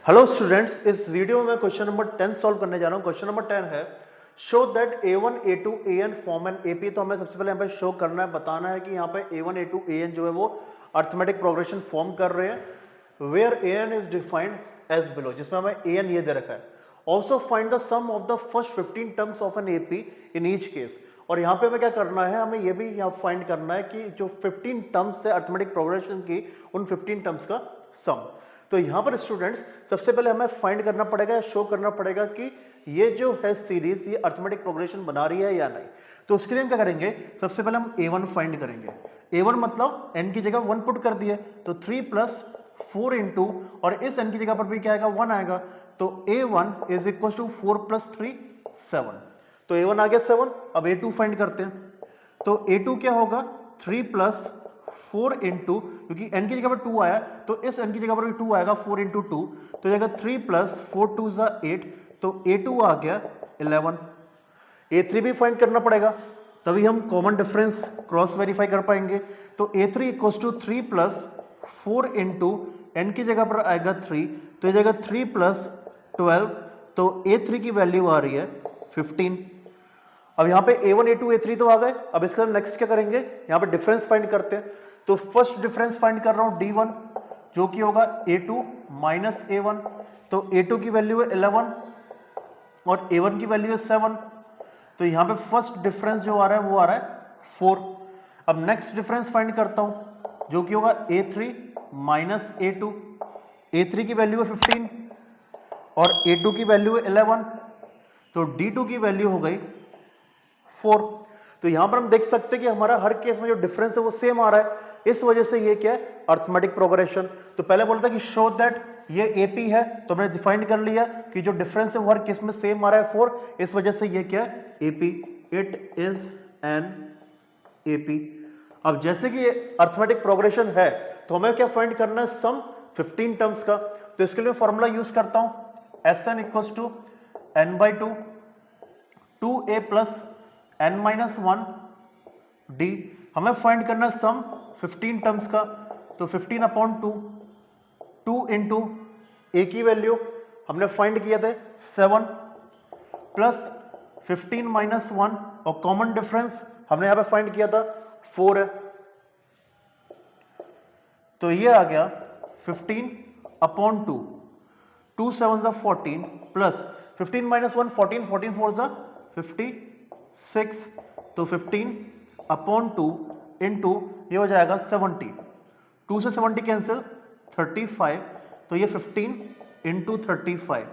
Hello students, इस video में question number 10 solve करने जा रहा हूँ। क्वेश्चन नंबर 10 है show that a1 a2 an form an ap। तो हमें सबसे पहले यहाँ पे शो करना है, बताना है कि यहाँ पे a1 a2 an जो है वो अर्थमेटिक प्रोग्रेशन फॉर्म कर रहे हैं। Where an is defined as below, जिसमें हमें an ये दे रखा है। Also find the sum of the first 15 terms of an ap in each case. और यहाँ पे हमें क्या करना है, हमें ये भी यहाँ फाइंड करना है कि जो 15 टर्म्स है अर्थमेटिक प्रोग्रेशन की, उन 15 टर्म्स का सम। तो यहां पर स्टूडेंट्स सबसे पहले हमें फाइंड करना पड़ेगा, शो करना पड़ेगा कि ये जो है सीरीज ये अर्थमेटिक प्रोग्रेशन बना रही है या नहीं। तो उसके लिए हम क्या करेंगे, सबसे पहले हम a1 फाइंड करेंगे। a1 मतलब n की जगह 1 पुट कर दिए तो 3 प्लस 4 इंटू, और इस n की जगह पर भी क्या आएगा, 1 आएगा। तो a1 is equal to 4 plus 3 7। तो a1 आ गया 7। अब a2 फाइंड करते हैं। तो a2 क्या होगा, 3 प्लस 4 इंटू, क्योंकि n की जगह पर 2 आया तो इस n की जगह पर भी 2 आएगा, 4 इंटू 2 तो जाएगा 3 प्लस 4 2 जा 8। तो a2 आ गया 11। a3 भी फाइंड करना पड़ेगा, तभी हम कॉमन डिफरेंस क्रॉस वेरीफाई कर पाएंगे। तो a3 equals to 3 plus 4 into, n की जगह पर आएगा 3 तो ये जाएगा 3 प्लस 12। तो a3 की वैल्यू आ रही है 15। अब यहाँ पे a1 a2 a3 तो आ गए। अब इसका नेक्स्ट क्या करेंगे, यहाँ पे डिफरेंस फाइंड करते हैं। तो फर्स्ट डिफरेंस फाइंड कर रहा हूं d1, जो कि होगा a2 माइनस a1। तो a2 की वैल्यू है 11 और a1 की वैल्यू है 7। तो यहाँ पे फर्स्ट डिफरेंस जो आ रहा है वो आ रहा है 4। अब नेक्स्ट डिफरेंस फाइंड करता हूं, जो कि होगा a3 माइनस a2। a3 की वैल्यू है 15 और a2 की वैल्यू है 11। तो d2 की वैल्यू हो गई 4। तो यहां पर हम देख सकते हैं कि हमारा हर केस में जो डिफरेंस है वो सेम आ रहा है। इस वजह से ये क्या है, अर्थमेटिक प्रोग्रेशन। तो पहले बोलता कि शो दैट ये AP है, तो मैंने डिफाइन कर लिया कि जो डिफरेंस है वो हर केस में सेम आ रहा है 4। इस वजह से ये क्या है, AP, it is an AP। अब जैसे कि ये अर्थमेटिक प्रोग्रेशन है तो हमें क्या फाइंड करना है, सम 15 टर्म्स का। तो इसके लिए फॉर्मूला यूज करता हूं, Sn equals to n/2 2a plus n minus 1 d। हमें फाइंड करना सम 15 टर्म्स का। तो 15 अपॉन 2, 2 इंटू a की वैल्यू हमने फाइंड किया थे 7 प्लस 15 माइनस 1, और कॉमन डिफरेंस हमने यहां पे फाइंड किया था 4 है। तो ये आ गया 15 अपॉन 2, 2 7 जा 14 प्लस 15 माइनस 1 14, 14 4 जा 56। तो 15 अपॉन 2 इंटू ये हो जाएगा 70, 2 से 70 कैंसिल 35। तो ये 15 इंटू 35।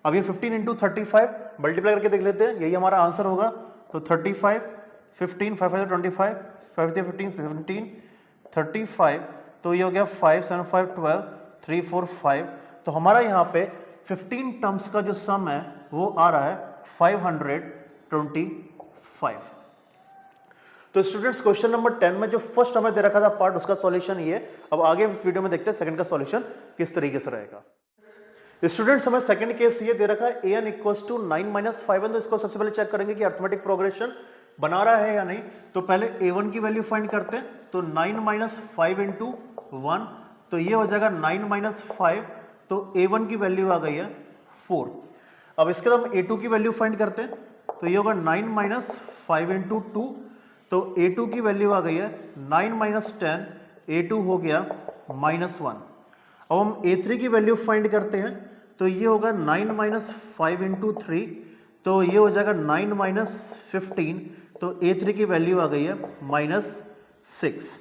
अब ये 15 इंटू 35 मल्टीप्लाई करके देख लेते हैं, यही हमारा आंसर होगा। तो 35 15 5 5 25 5 15 17 35। तो ये हो गया 5 7 5 12 3 4 5। तो हमारा यहाँ पे 15 टर्म्स का जो सम है वो आ रहा है 525। तो स्टूडेंट्स क्वेश्चन नंबर 10 में जो फर्स्ट हमें दे रखा था पार्ट, उसका सॉल्यूशन ये। अब आगे इस वीडियो में देखते हैं सेकंड का सॉल्यूशन किस तरीके से रहेगा। स्टूडेंट्स हमें सेकंड केस ये दे रखा है an इक्वल्स टू 9 माइनस 5। तो इसको सबसे पहले चेक करेंगे कि अर्थमेटिक प्रोग्रेशन बना रहा है या नहीं। तो पहले a1 की वैल्यू फाइंड करते हैं। तो 9 माइनस 5 इंटू 1, तो ये हो जाएगा 9 माइनस 5। तो a1 की वैल्यू आ गई है 4। अब इसके बाद हम a2 की वैल्यू फाइंड करते हैं। तो ये होगा 9 माइनस 5 इंटू 2, तो a2 की वैल्यू आ गई है 9 माइनस 10, a2 हो गया माइनस 1। अब हम a3 की वैल्यू फाइंड करते हैं। तो ये होगा 9 माइनस 5 इंटू 3, तो ये हो जाएगा 9 माइनस 15। तो a3 की वैल्यू आ गई है माइनस 6।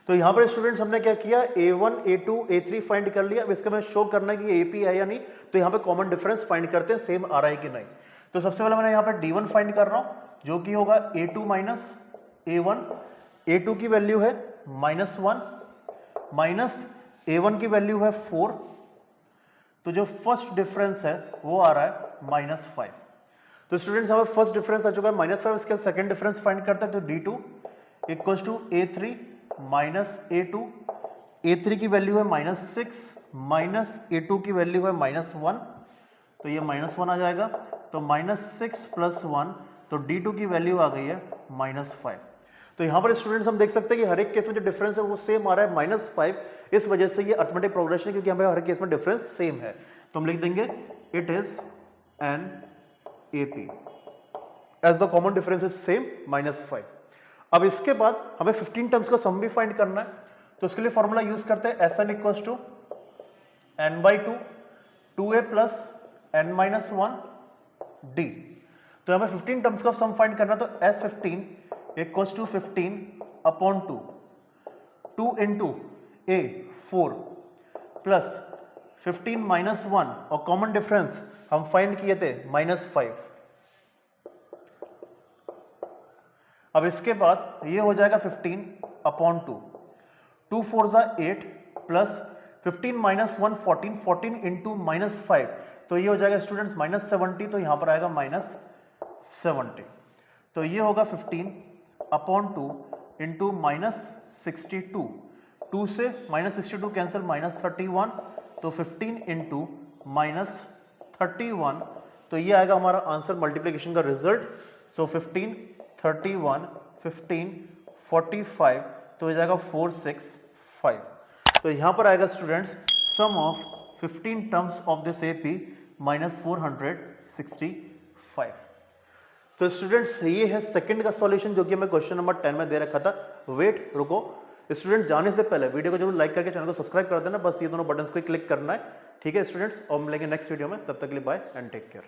तो यहां पर स्टूडेंट्स हमने क्या किया, a1 a2 a3 फाइंड कर लिया। अब इसका मैं शो करना है कि AP है या नहीं। तो यहाँ पे कॉमन डिफरेंस फाइंड करते हैं, सेम आ रहा है कि नहीं। तो सबसे पहले मैं यहाँ पे d1 फाइंड कर रहा हूं, जो कि होगा a2 माइनस a1। a2 की वैल्यू है माइनस 1 माइनस a1 की वैल्यू है 4। तो जो फर्स्ट डिफरेंस है वो आ रहा है माइनस 5। तो स्टूडेंट्स हमें फर्स्ट डिफरेंस आ चुका है माइनस 5। इसका सेकंड डिफरेंस फाइंड करते हैं। तो d2 equals to a3 minus a2। a3 की वैल्यू है माइनस 6 माइनस a2 की वैल्यू है माइनस 1। तो ये माइनस 1 आ जाएगा। तो माइनस 6 प्लस 1, तो d2 की वैल्यू आ गई है माइनस 5। तो यहाँ पर स्टूडेंट्स हम देख सकते हैं कि हर एक केस में जो डिफरेंस है वो सेम आ रहा है -5, इस वजह से ये अर्थमेटिक प्रोग्रेशन, क्योंकि यहाँ पे हर केस में डिफरेंस सेम है, तो हम लिख देंगे it is an AP as the common difference is same -5। अब इसके बाद हमें 15 टर्म्स का सम भी फाइंड करना है, तो उसके लिए फॉर्मूला यूज करते हैं SN equals to n/2 2a plus n-1 d। तो हमें 15 टर्म्स का सम फाइंड करना है, तो S15 equals to 15/2 2 into a 4 plus 15-1 और कॉमन डिफरेंस हम फाइंड किए थे -5। अब इसके बाद ये हो जाएगा 15/2 2 4 8 प्लस 15-1 14 14 इंटू -5, तो ये हो जाएगा स्टूडेंट्स -70, तो यहां पर आएगा -70। तो ये होगा 15/2 इंटू -62, 2 से -62 कैंसिल -31, तो 15 इंटू -31, तो ये आएगा हमारा आंसर मल्टीप्लिकेशन का रिजल्ट। सो 15 31 15 45, तो ये जाएगा 465। तो यहां पर आएगा students sum of 15 terms of this AP -465। तो स्टूडेंट्स ये है सेकंड का सॉल्यूशन, जो कि हमें क्वेश्चन नंबर 10 में दे रखा था। वेट रुको, स्टूडेंट जाने से पहले वीडियो को जरूर लाइक करके चैनल को सब्सक्राइब कर देना, बस ये दोनों बटन्स को क्लिक करना है, ठीक है स्टूडेंट्स। और मिलेंगे नेक्स्ट वीडियो में, तब तक के लिए बाय एंड टेक केयर।